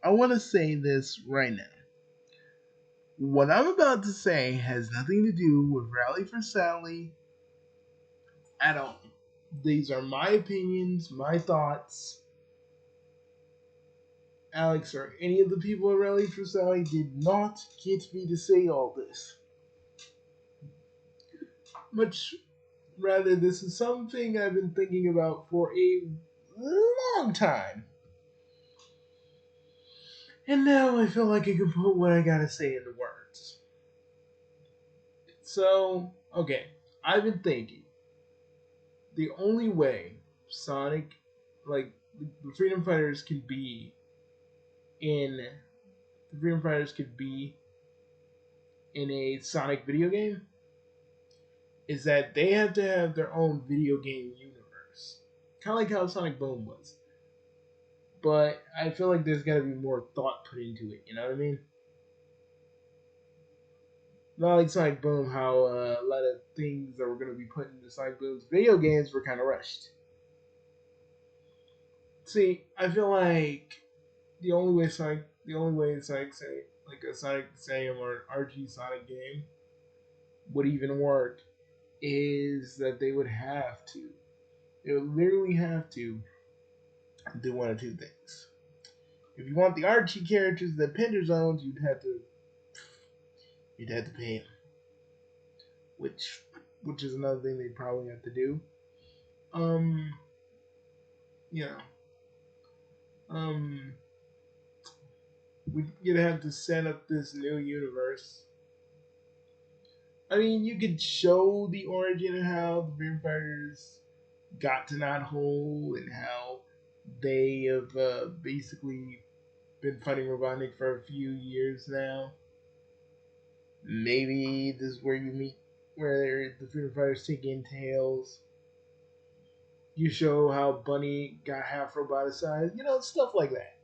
I want to say this right now. What I'm about to say has nothing to do with Rally for Sally at all. These are my opinions, my thoughts. Alex or any of the people at Rally for Sally did not get me to say all this. Much rather, this is something I've been thinking about for a long time. And now I feel like I can put what I gotta say into words. So, okay, I've been thinking the only way Sonic, like the Freedom Fighters, could be in the Freedom Fighters could be in a Sonic video game is that they have to have their own video game universe, kind of like how Sonic Boom was. But I feel like there's got to be more thought put into it. You know what I mean? Not like Sonic Boom, how a lot of things that were going to be put into Sonic Boom's video games were kind of rushed. See, I feel like the only way Sonic say like a Sonic Sam or an RG Sonic game would even work is that they would have to. They would literally have to do one of two things. If you want the Archie characters that Pender owns, you'd have to pay him, which is another thing they probably have to do. Um, you know, um, you'd have to set up this new universe. I mean, you could show the origin of how the vampires got to Knot Hole and how they have basically been fighting Robotnik for a few years now. Maybe this is where you meet where the Freedom Fighters take in Tails. You show how Bunny got half roboticized, stuff like that.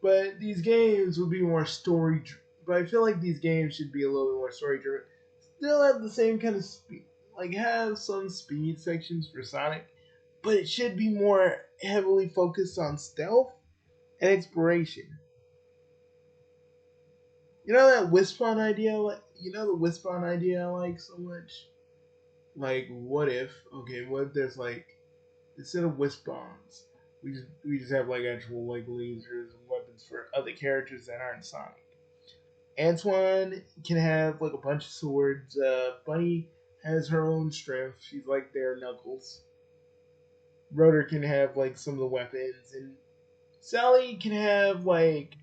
But these games would be more story. But I feel like these games should be a little bit more story driven. Still have the same kind of speed, like have some speed sections for Sonic, but it should be more heavily focused on stealth and exploration. You know that Wispawn idea? You know the Wispawn idea I like so much? Like, what if there's like, instead of Wispawns, we just have like actual like lasers and weapons for other characters that aren't Sonic. Antoine can have like a bunch of swords. Bunny has her own strength. She's like their Knuckles. Rotor can have like some of the weapons, and Sally can have like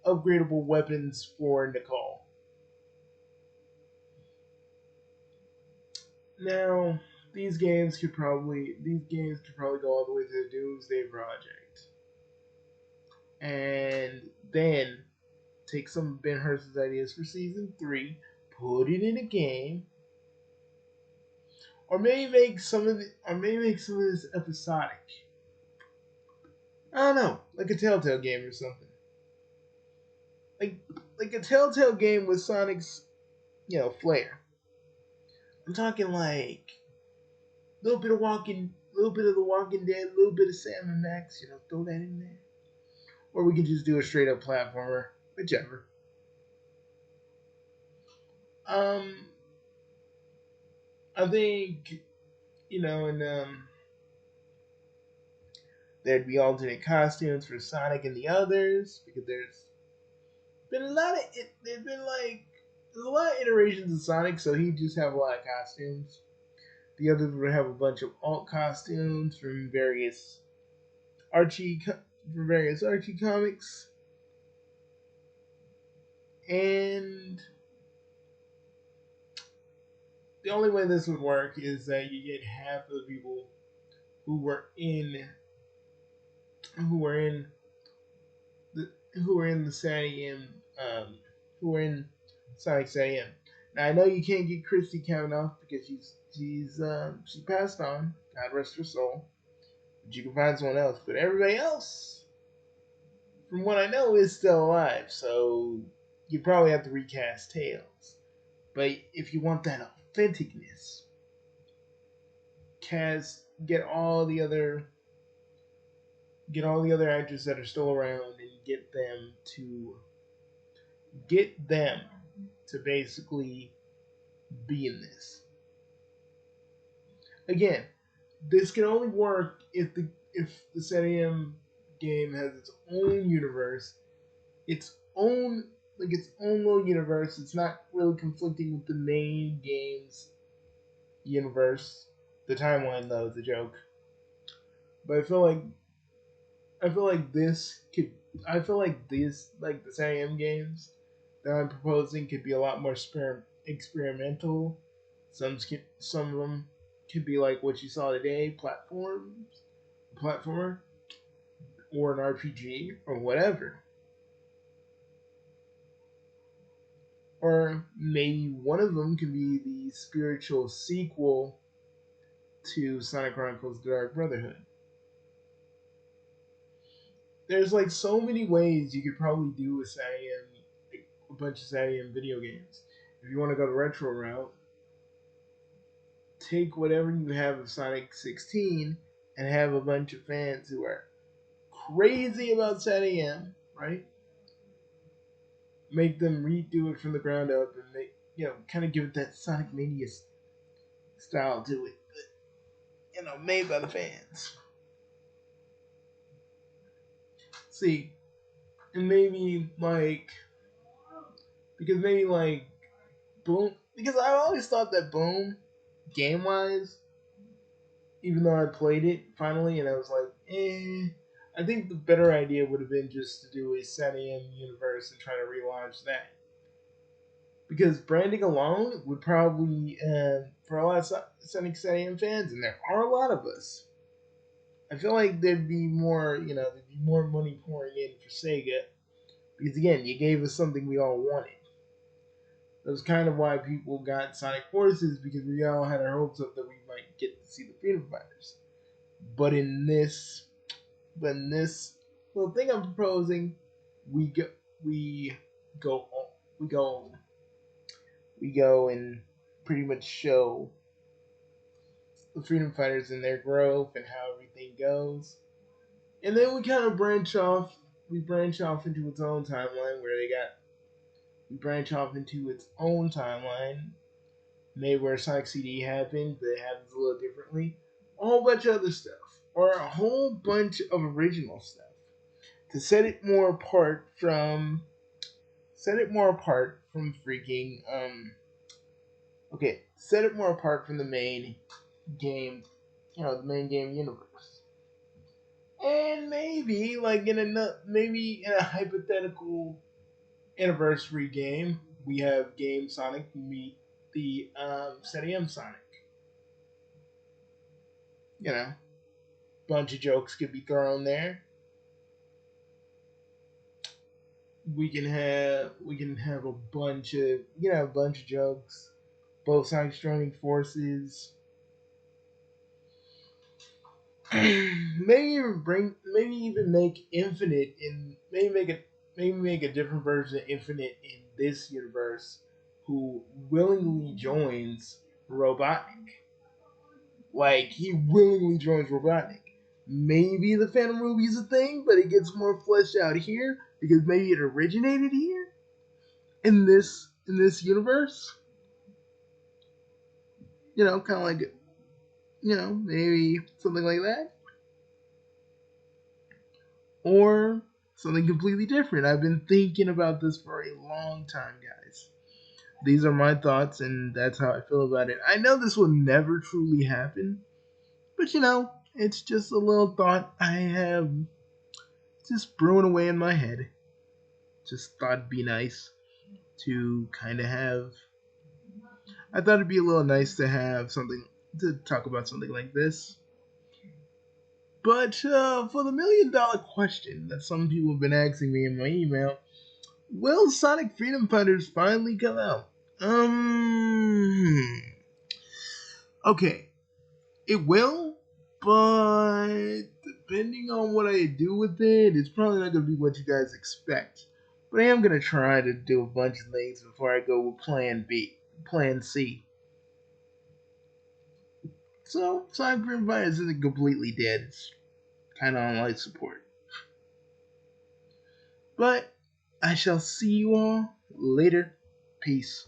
upgradable weapons for Nicole. Now, these games could probably go all the way to the Doomsday Project, and then take some of Ben Hurst's ideas for season 3, put it in a game, or maybe make some of this episodic. I don't know, like a Telltale game or something. Like like a Telltale game with Sonic's, flair. I'm talking like little bit of The Walking Dead, a little bit of Sam and Max. Throw that in there. Or we can just do a straight up platformer, whichever. Um, I think and there'd be alternate costumes for Sonic and the others because been a lot of it. There's a lot of iterations of Sonic, so he'd just have a lot of costumes. The others would have a bunch of alt costumes Archie from various Archie comics, and the only way this would work is that you get half of the people who were in who were in who were in the Saiyan who were in Sonic Saiyan. Now I know you can't get Christy Cavanaugh because she passed on. God rest her soul. But you can find someone else. But everybody else, from what I know, is still alive. So you probably have to recast Tails. But if you want that authenticness, get all the other get all the other actors that are still around and get them to basically be in this. Again, this can only work if the Serium game has its own universe, its own its own little universe. It's not really conflicting with the main game's universe. The timeline though is a joke. But I feel like this could I feel like this like the Serium games that I'm proposing could be a lot more experimental. Some of them could be like what you saw today, platformer, or an RPG or whatever. Or maybe one of them could be the spiritual sequel to Sonic Chronicles: The Dark Brotherhood. There's like so many ways you could probably do a bunch of Satium video games. If you want to go the retro route, take whatever you have of Sonic 16 and have a bunch of fans who are crazy about Satium, right? Make them redo it from the ground up and kind of give it that Sonic Mania style to it, but made by the fans. See, and maybe like Boom, because I always thought that Boom, game wise, even though I played it finally and I was like, I think the better idea would have been just to do a Satium universe and try to relaunch that. Because branding alone would probably, for a lot of Sonic Satium fans, and there are a lot of us, I feel like there'd be more money pouring in for Sega. Because again, you gave us something we all wanted. That was kind of why people got Sonic Forces, because we all had our hopes up that we might get to see the Freedom Fighters. But in this little thing I'm proposing, we go, we go, we go, we go and pretty much show the Freedom Fighters and their growth and how everything goes, and then we kind of branch off. We branch off into its own timeline where they got. We branch off into its own timeline maybe where Sonic CD happened, but it happens a little differently. A whole bunch of other stuff, or a whole bunch of original stuff to set it more apart from freaking set it more apart from the main game, the main game universe. And maybe in a hypothetical anniversary game, we have Game Sonic meet the Setium Sonic. You know, bunch of jokes could be thrown there. We can have a bunch of jokes. Both sides joining forces. Maybe even make Infinite in maybe make a different version of Infinite in this universe, who willingly joins Robotnik. Like, he willingly joins Robotnik. Maybe the Phantom Ruby is a thing, but it gets more fleshed out here because maybe it originated here in this universe. Kind of like maybe something like that, or something completely different. I've been thinking about this for a long time, guys. These are my thoughts, and that's how I feel about it. I know this will never truly happen, but it's just a little thought I have just brewing away in my head. Just thought it'd be nice to kind of have. I thought it'd be a little nice to have something to talk about something like this. But for the $1 million question that some people have been asking me in my email, will Sonic Freedom Fighters finally come out? Okay, it will, but depending on what I do with it, it's probably not going to be what you guys expect. But I am going to try to do a bunch of things before I go with Plan C. So, Sonic Freedom Fighters isn't completely dead. kind of on light support. But I shall see you all later. Peace.